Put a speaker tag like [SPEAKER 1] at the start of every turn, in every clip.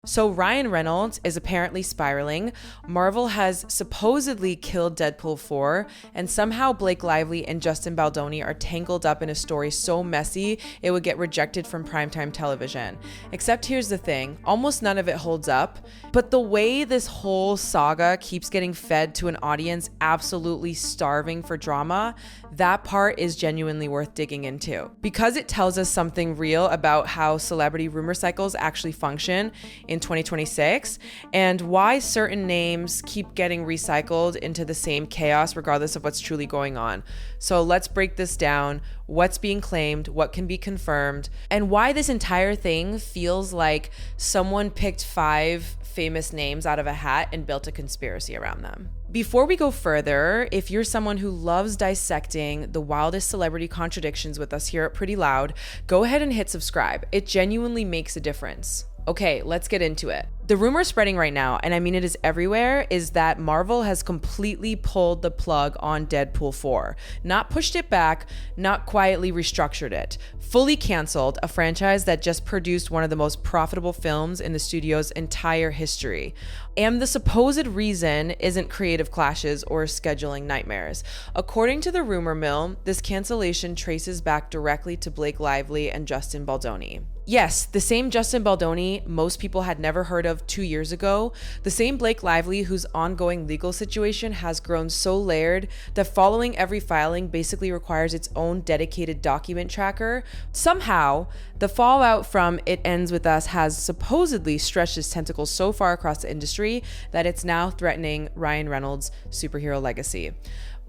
[SPEAKER 1] So Ryan Reynolds is apparently spiraling. Marvel has supposedly killed Deadpool 4, and somehow Blake Lively and Justin Baldoni are tangled up in a story so messy it would get rejected from primetime television. Except here's the thing, almost none of it holds up, but the way this whole saga keeps getting fed to an audience absolutely starving for drama, that part is genuinely worth digging into. Because it tells us something real about how celebrity rumor cycles actually function in 2026 and why certain names keep getting recycled into the same chaos regardless of what's truly going on. So let's break this down. What's being claimed, what can be confirmed, and why this entire thing feels like someone picked 5 famous names out of a hat and built a conspiracy around them. Before we go further, if you're someone who loves dissecting the wildest celebrity contradictions with us here at Pretty Loud, go ahead and hit subscribe. It genuinely makes a difference. Okay, let's get into it. The rumor spreading right now, and I mean it is everywhere, is that Marvel has completely pulled the plug on Deadpool 4. Not pushed it back, not quietly restructured it. Fully canceled a franchise that just produced one of the most profitable films in the studio's entire history. And the supposed reason isn't creative clashes or scheduling nightmares. According to the rumor mill, this cancellation traces back directly to Blake Lively and Justin Baldoni. Yes, the same Justin Baldoni most people had never heard of 2 years ago, the same Blake Lively whose ongoing legal situation has grown so layered that following every filing basically requires its own dedicated document tracker. Somehow, the fallout from It Ends With Us has supposedly stretched its tentacles so far across the industry that it's now threatening Ryan Reynolds' superhero legacy.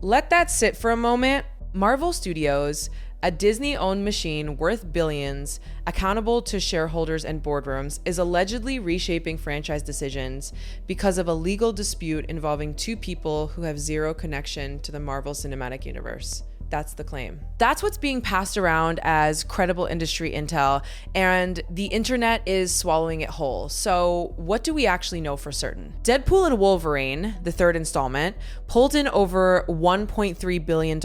[SPEAKER 1] Let that sit for a moment. Marvel Studios, a Disney-owned machine worth billions, accountable to shareholders and boardrooms, is allegedly reshaping franchise decisions because of a legal dispute involving 2 people who have zero connection to the Marvel Cinematic Universe. That's the claim. That's what's being passed around as credible industry intel, and the internet is swallowing it whole. So what do we actually know for certain? Deadpool and Wolverine, the 3rd installment, pulled in over $1.3 billion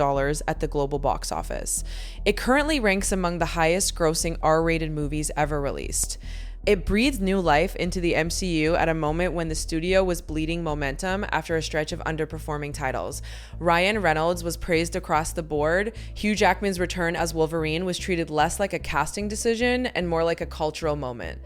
[SPEAKER 1] at the global box office. It currently ranks among the highest grossing R-rated movies ever released. It breathed new life into the MCU at a moment when the studio was bleeding momentum after a stretch of underperforming titles. Ryan Reynolds was praised across the board. Hugh Jackman's return as Wolverine was treated less like a casting decision and more like a cultural moment.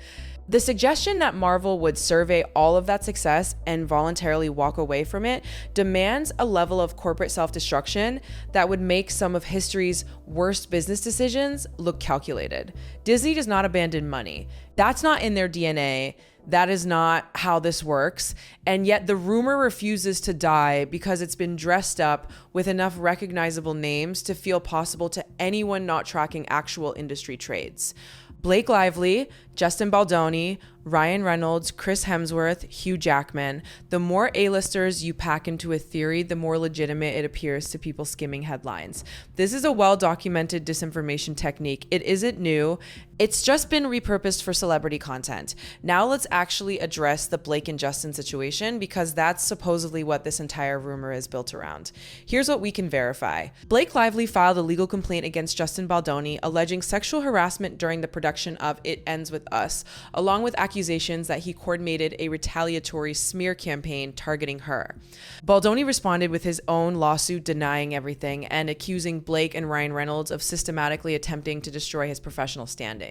[SPEAKER 1] The suggestion that Marvel would survey all of that success and voluntarily walk away from it demands a level of corporate self-destruction that would make some of history's worst business decisions look calculated. Disney does not abandon money. That's not in their DNA. That is not how this works. And yet the rumor refuses to die because it's been dressed up with enough recognizable names to feel possible to anyone not tracking actual industry trades. Blake Lively, Justin Baldoni, Ryan Reynolds, Chris Hemsworth, Hugh Jackman. The more A-listers you pack into a theory, the more legitimate it appears to people skimming headlines. This is a well-documented disinformation technique. It isn't new. It's just been repurposed for celebrity content. Now let's actually address the Blake and Justin situation because that's supposedly what this entire rumor is built around. Here's what we can verify. Blake Lively filed a legal complaint against Justin Baldoni alleging sexual harassment during the production of It Ends With Us, along with accusations that he coordinated a retaliatory smear campaign targeting her. Baldoni responded with his own lawsuit denying everything and accusing Blake and Ryan Reynolds of systematically attempting to destroy his professional standing.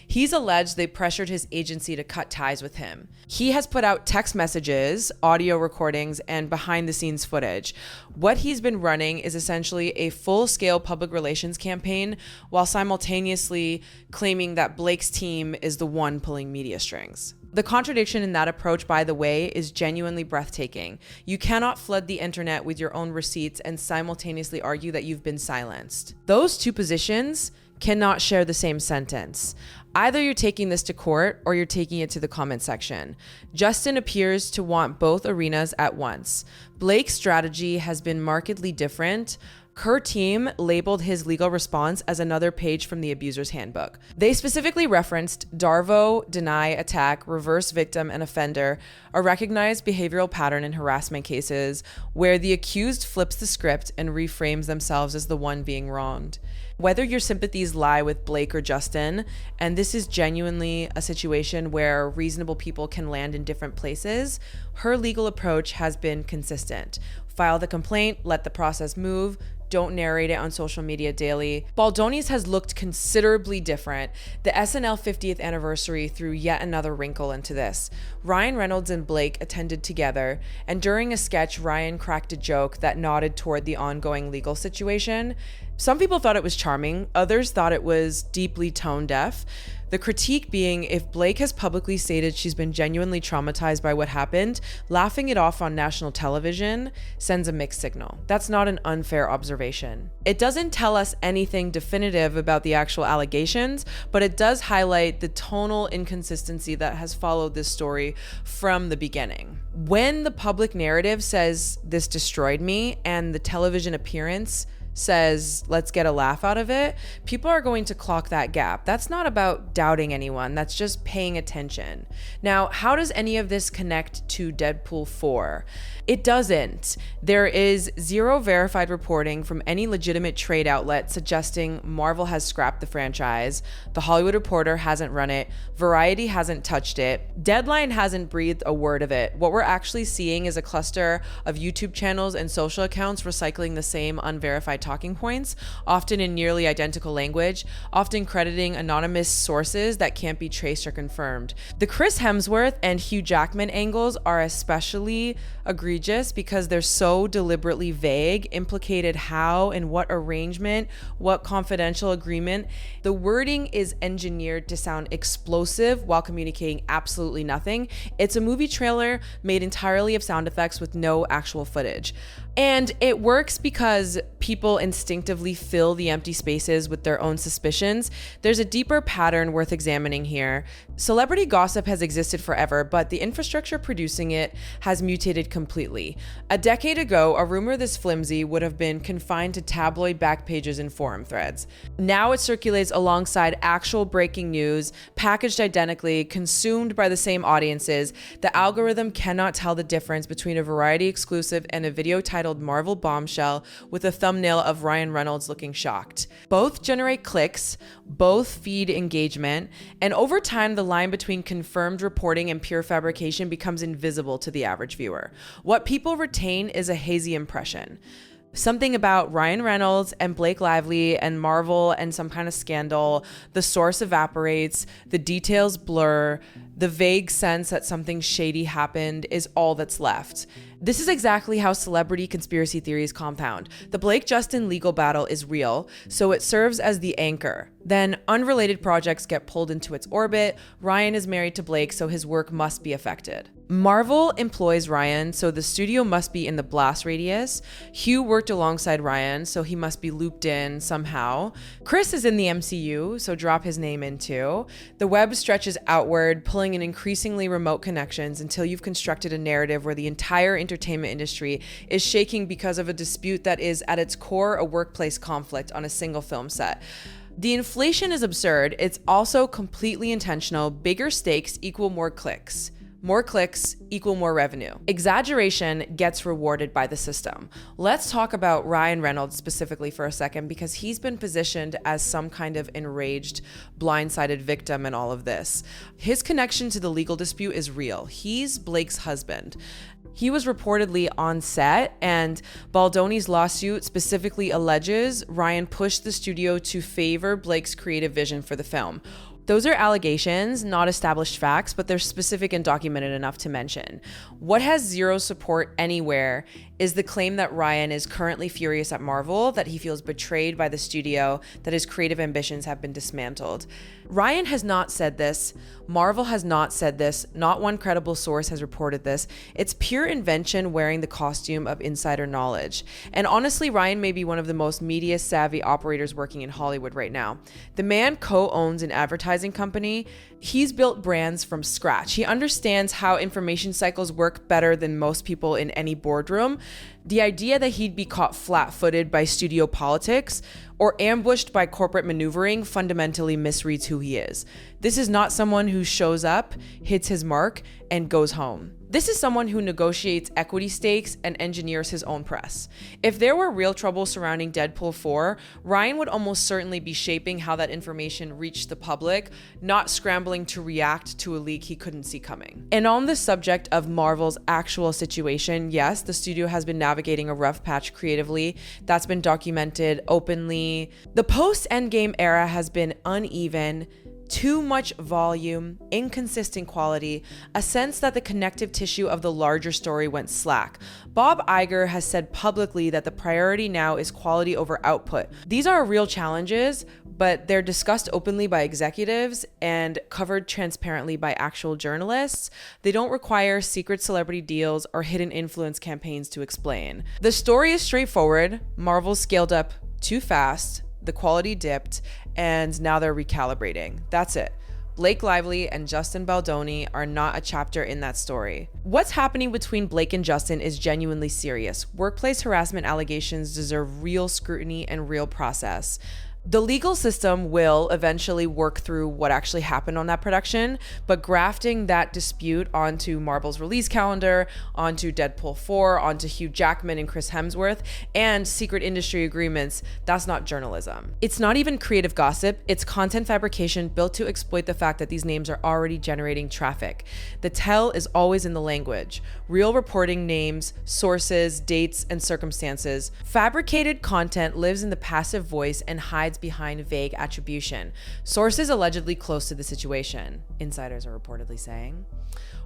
[SPEAKER 1] He's alleged they pressured his agency to cut ties with him. He has put out text messages, audio recordings, and behind-the-scenes footage. What he's been running is essentially a full-scale public relations campaign while simultaneously claiming that Blake's team is the one pulling media strings. The contradiction in that approach, by the way, is genuinely breathtaking. You cannot flood the internet with your own receipts and simultaneously argue that you've been silenced. Those two positions cannot share the same sentence. Either you're taking this to court or you're taking it to the comment section. Justin appears to want both arenas at once. Blake's strategy has been markedly different. Her team labeled his legal response as another page from the abuser's handbook. They specifically referenced DARVO, deny, attack, reverse victim, and offender, a recognized behavioral pattern in harassment cases where the accused flips the script and reframes themselves as the one being wronged. Whether your sympathies lie with Blake or Justin, and this is genuinely a situation where reasonable people can land in different places, her legal approach has been consistent. File the complaint, let the process move, don't narrate it on social media daily. Baldoni's has looked considerably different. The SNL 50th anniversary threw yet another wrinkle into this. Ryan Reynolds and Blake attended together, and during a sketch, Ryan cracked a joke that nodded toward the ongoing legal situation. Some people thought it was charming, others thought it was deeply tone deaf. The critique being, if Blake has publicly stated she's been genuinely traumatized by what happened, laughing it off on national television sends a mixed signal. That's not an unfair observation. It doesn't tell us anything definitive about the actual allegations, but it does highlight the tonal inconsistency that has followed this story from the beginning. When the public narrative says this destroyed me and the television appearance says, let's get a laugh out of it, people are going to clock that gap. That's not about doubting anyone. That's just paying attention. Now, how does any of this connect to Deadpool 4? It doesn't. There is zero verified reporting from any legitimate trade outlet suggesting Marvel has scrapped the franchise. The Hollywood Reporter hasn't run it. Variety hasn't touched it. Deadline hasn't breathed a word of it. What we're actually seeing is a cluster of YouTube channels and social accounts recycling the same unverified talking points, often in nearly identical language, often crediting anonymous sources that can't be traced or confirmed. The Chris Hemsworth and Hugh Jackman angles are especially egregious because they're so deliberately vague, implicated how and what arrangement, what confidential agreement. The wording is engineered to sound explosive while communicating absolutely nothing. It's a movie trailer made entirely of sound effects with no actual footage. And it works because people instinctively fill the empty spaces with their own suspicions. There's a deeper pattern worth examining here. Celebrity gossip has existed forever, but the infrastructure producing it has mutated completely. A decade ago, a rumor this flimsy would have been confined to tabloid back pages and forum threads. Now it circulates alongside actual breaking news, packaged identically, consumed by the same audiences. The algorithm cannot tell the difference between a Variety exclusive and a video titled Marvel Bombshell with a thumbnail of Ryan Reynolds looking shocked. Both generate clicks, both feed engagement, and over time the line between confirmed reporting and pure fabrication becomes invisible to the average viewer. What people retain is a hazy impression. Something about Ryan Reynolds and Blake Lively and Marvel and some kind of scandal, the source evaporates, the details blur, the vague sense that something shady happened is all that's left. This is exactly how celebrity conspiracy theories compound. The Blake-Justin legal battle is real, so it serves as the anchor. Then unrelated projects get pulled into its orbit. Ryan is married to Blake, so his work must be affected. Marvel employs Ryan, so the studio must be in the blast radius. Hugh worked alongside Ryan, so he must be looped in somehow. Chris is in the MCU, so drop his name in too. The web stretches outward, pulling in increasingly remote connections until you've constructed a narrative where the entire entertainment industry is shaking because of a dispute that is at its core a workplace conflict on a single film set. The inflation is absurd. It's also completely intentional. Bigger stakes equal more clicks. More clicks equal more revenue. Exaggeration gets rewarded by the system. Let's talk about Ryan Reynolds specifically for a second, because he's been positioned as some kind of enraged, blindsided victim in all of this. His connection to the legal dispute is real. He's Blake's husband. He was reportedly on set, and Baldoni's lawsuit specifically alleges Ryan pushed the studio to favor Blake's creative vision for the film. Those are allegations, not established facts, but they're specific and documented enough to mention. What has zero support anywhere is the claim that Ryan is currently furious at Marvel, that he feels betrayed by the studio, that his creative ambitions have been dismantled. Ryan has not said this. Marvel has not said this. Not one credible source has reported this. It's pure invention wearing the costume of insider knowledge. And honestly, Ryan may be one of the most media-savvy operators working in Hollywood right now. The man co-owns an advertising company. He's built brands from scratch. He understands how information cycles work better than most people in any boardroom. The idea that he'd be caught flat-footed by studio politics or ambushed by corporate maneuvering fundamentally misreads who he is. This is not someone who shows up, hits his mark, and goes home. This is someone who negotiates equity stakes and engineers his own press. If there were real trouble surrounding Deadpool 4, Ryan would almost certainly be shaping how that information reached the public, not scrambling to react to a leak he couldn't see coming. And on the subject of Marvel's actual situation, yes, the studio has been navigating a rough patch creatively. That's been documented openly. The post-Endgame era has been uneven, too much volume, inconsistent quality, a sense that the connective tissue of the larger story went slack. Bob Iger has said publicly that the priority now is quality over output. These are real challenges, but they're discussed openly by executives and covered transparently by actual journalists. They don't require secret celebrity deals or hidden influence campaigns to explain. The story is straightforward. Marvel scaled up too fast, the quality dipped, and now they're recalibrating. That's it. Blake Lively and Justin Baldoni are not a chapter in that story. What's happening between Blake and Justin is genuinely serious. Workplace harassment allegations deserve real scrutiny and real process. The legal system will eventually work through what actually happened on that production, but grafting that dispute onto Marvel's release calendar, onto Deadpool 4, onto Hugh Jackman and Chris Hemsworth, and secret industry agreements, that's not journalism. It's not even creative gossip, it's content fabrication built to exploit the fact that these names are already generating traffic. The tell is always in the language. Real reporting names, sources, dates, and circumstances. Fabricated content lives in the passive voice and hides behind vague attribution. Sources allegedly close to the situation, insiders are reportedly saying.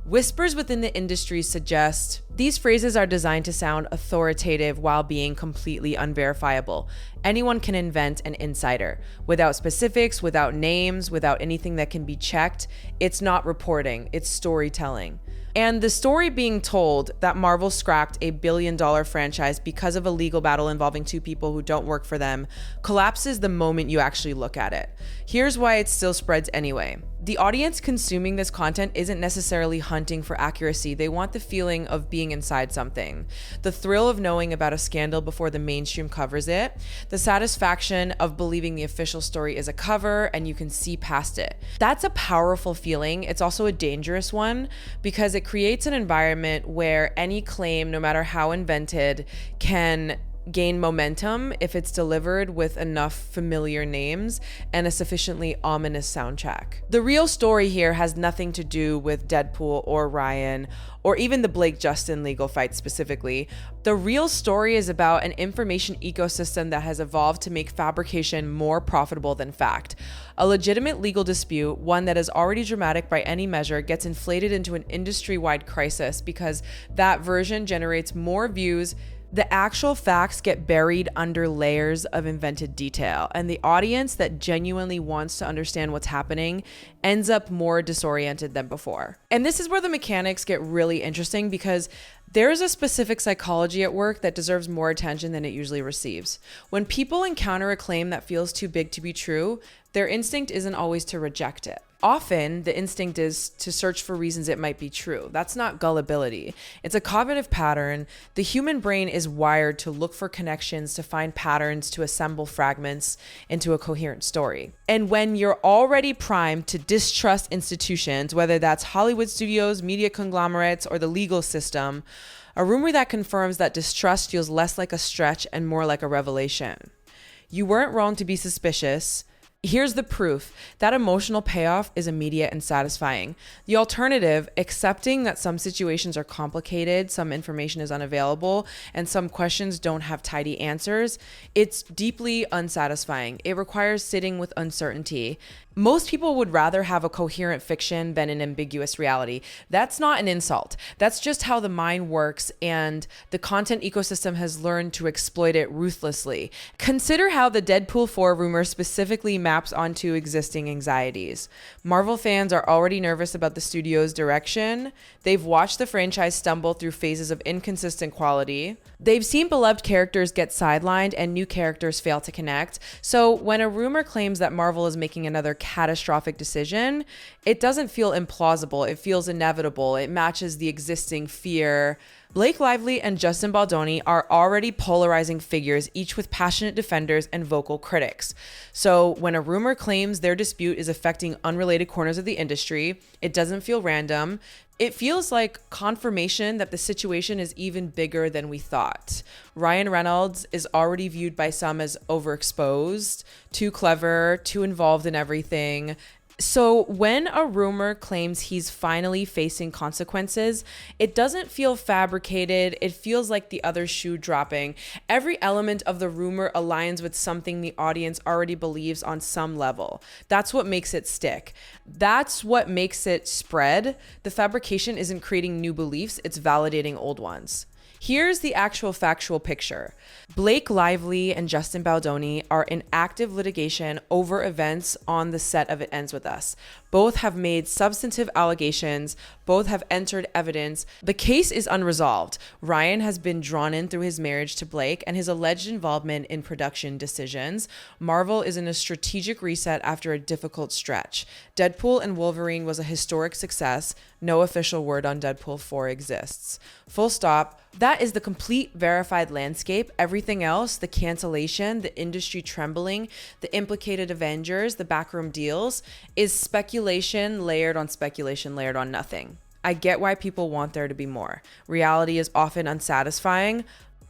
[SPEAKER 1] Whispers within the industry suggest these phrases are designed to sound authoritative while being completely unverifiable. Anyone can invent an insider. Without specifics, without names, without anything that can be checked, it's not reporting, it's storytelling. And the story being told that Marvel scrapped a billion-dollar franchise because of a legal battle involving two people who don't work for them collapses the moment you actually look at it. Here's why it still spreads anyway. The audience consuming this content isn't necessarily hunting for accuracy. They want the feeling of being inside something, the thrill of knowing about a scandal before the mainstream covers it, the satisfaction of believing the official story is a cover and you can see past it. That's a powerful feeling. It's also a dangerous one because it creates an environment where any claim, no matter how invented, can gain momentum if it's delivered with enough familiar names and a sufficiently ominous soundtrack. The real story here has nothing to do with Deadpool or Ryan or even the Blake Justin legal fight specifically. The real story is about an information ecosystem that has evolved to make fabrication more profitable than fact. A legitimate legal dispute, one that is already dramatic by any measure, gets inflated into an industry-wide crisis because that version generates more views. The actual facts get buried under layers of invented detail, and the audience that genuinely wants to understand what's happening ends up more disoriented than before. And this is where the mechanics get really interesting because there's a specific psychology at work that deserves more attention than it usually receives. When people encounter a claim that feels too big to be true, their instinct isn't always to reject it. Often, the instinct is to search for reasons it might be true. That's not gullibility. It's a cognitive pattern. The human brain is wired to look for connections, to find patterns, to assemble fragments into a coherent story. And when you're already primed to distrust institutions, whether that's Hollywood studios, media conglomerates, or the legal system, a rumor that confirms that distrust feels less like a stretch and more like a revelation. You weren't wrong to be suspicious. Here's the proof. That emotional payoff is immediate and satisfying. The alternative, accepting that some situations are complicated, some information is unavailable, and some questions don't have tidy answers, it's deeply unsatisfying. It requires sitting with uncertainty. Most people would rather have a coherent fiction than an ambiguous reality. That's not an insult. That's just how the mind works, and the content ecosystem has learned to exploit it ruthlessly. Consider how the Deadpool 4 rumor specifically maps onto existing anxieties. Marvel fans are already nervous about the studio's direction. They've watched the franchise stumble through phases of inconsistent quality. They've seen beloved characters get sidelined and new characters fail to connect. So when a rumor claims that Marvel is making another catastrophic decision, it doesn't feel implausible. It feels inevitable. It matches the existing fear. Blake Lively and Justin Baldoni are already polarizing figures, each with passionate defenders and vocal critics. So when a rumor claims their dispute is affecting unrelated corners of the industry, it doesn't feel random. It feels like confirmation that the situation is even bigger than we thought. Ryan Reynolds is already viewed by some as overexposed, too clever, too involved in everything. So when a rumor claims he's finally facing consequences, it doesn't feel fabricated. It feels like the other shoe dropping. Every element of the rumor aligns with something the audience already believes on some level. That's what makes it stick. That's what makes it spread. The fabrication isn't creating new beliefs, it's validating old ones. Here's the actual factual picture. Blake Lively and Justin Baldoni are in active litigation over events on the set of It Ends With Us. Both have made substantive allegations. Both have entered evidence. The case is unresolved. Ryan has been drawn in through his marriage to Blake and his alleged involvement in production decisions. Marvel is in a strategic reset after a difficult stretch. Deadpool and Wolverine was a historic success. No official word on Deadpool 4 exists. Full stop. That is the complete verified landscape. Everything else, the cancellation, the industry trembling, the implicated Avengers, the backroom deals, is speculation layered on nothing. I get why people want there to be more. Reality is often unsatisfying.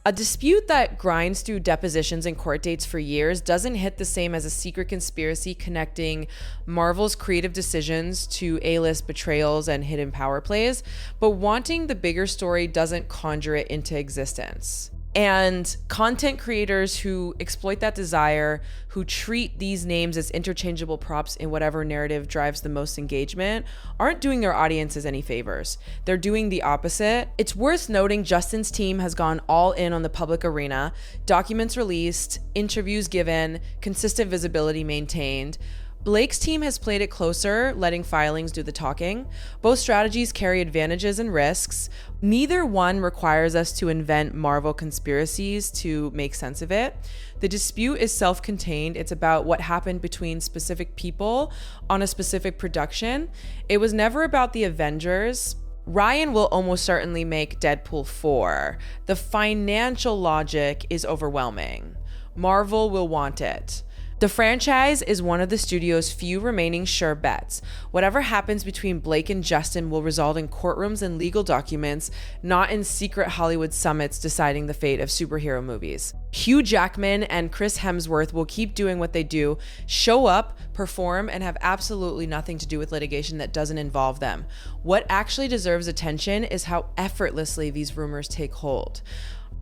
[SPEAKER 1] A dispute that grinds through depositions and court dates for years doesn't hit the same as a secret conspiracy connecting Marvel's creative decisions to A-list betrayals and hidden power plays, but wanting the bigger story doesn't conjure it into existence. And content creators who exploit that desire, who treat these names as interchangeable props in whatever narrative drives the most engagement, aren't doing their audiences any favors. They're doing the opposite. It's worth noting Justin's team has gone all in on the public arena, documents released, interviews given, consistent visibility maintained. Blake's team has played it closer, letting filings do the talking. Both strategies carry advantages and risks. Neither one requires us to invent Marvel conspiracies to make sense of it. The dispute is self-contained. It's about what happened between specific people on a specific production. It was never about the Avengers. Ryan will almost certainly make Deadpool 4. The financial logic is overwhelming. Marvel will want it. The franchise is one of the studio's few remaining sure bets. Whatever happens between Blake and Justin will result in courtrooms and legal documents, not in secret Hollywood summits deciding the fate of superhero movies. Hugh Jackman and Chris Hemsworth will keep doing what they do, show up, perform, and have absolutely nothing to do with litigation that doesn't involve them. What actually deserves attention is how effortlessly these rumors take hold.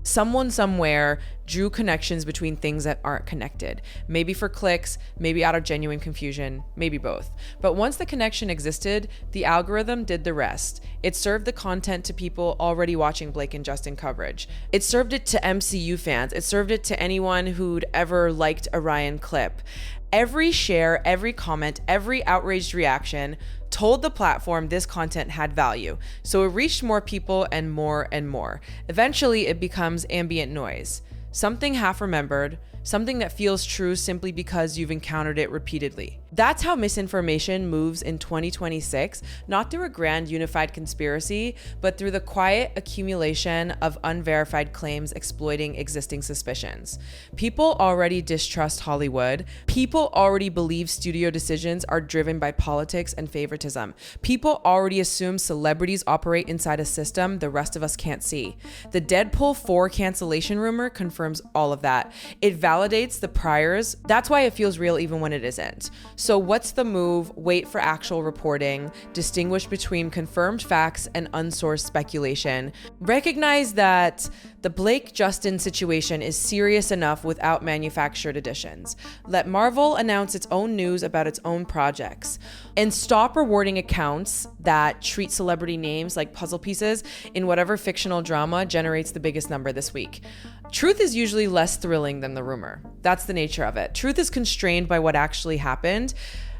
[SPEAKER 1] Someone somewhere drew connections between things that aren't connected. Maybe for clicks, maybe out of genuine confusion, maybe both. But once the connection existed, the algorithm did the rest. It served the content to people already watching Blake and Justin coverage. It served it to MCU fans. It served it to anyone who'd ever liked a Ryan clip. Every share, every comment, every outraged reaction told the platform this content had value. So it reached more people and more and more. Eventually, it becomes ambient noise. Something half remembered, something that feels true simply because you've encountered it repeatedly. That's how misinformation moves in 2026, not through a grand unified conspiracy, but through the quiet accumulation of unverified claims exploiting existing suspicions. People already distrust Hollywood. People already believe studio decisions are driven by politics and favoritism. People already assume celebrities operate inside a system the rest of us can't see. The Deadpool 4 cancellation rumor confirms all of that. It validates the priors. That's why it feels real even when it isn't. So what's the move? Wait for actual reporting. Distinguish between confirmed facts and unsourced speculation. Recognize that the Blake-Justin situation is serious enough without manufactured additions. Let Marvel announce its own news about its own projects. And stop rewarding accounts that treat celebrity names like puzzle pieces in whatever fictional drama generates the biggest number this week. Truth is usually less thrilling than the rumor. That's the nature of it. Truth is constrained by what actually happened.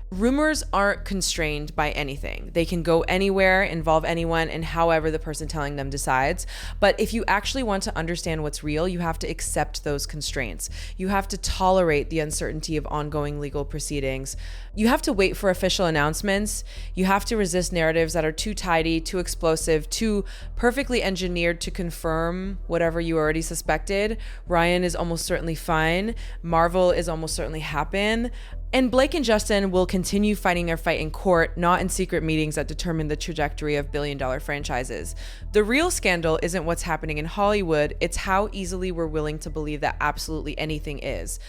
[SPEAKER 1] Rumors aren't constrained by anything. They can go anywhere, involve anyone, and however the person telling them decides. But if you actually want to understand what's real, you have to accept those constraints. You have to tolerate the uncertainty of ongoing legal proceedings. You have to wait for official announcements. You have to resist narratives that are too tidy, too explosive, too perfectly engineered to confirm whatever you already suspected. Ryan is almost certainly fine. Marvel is almost certainly happen. And Blake and Justin will continue fighting their fight in court, not in secret meetings that determine the trajectory of billion-dollar franchises. The real scandal isn't what's happening in Hollywood, it's how easily we're willing to believe that absolutely anything is.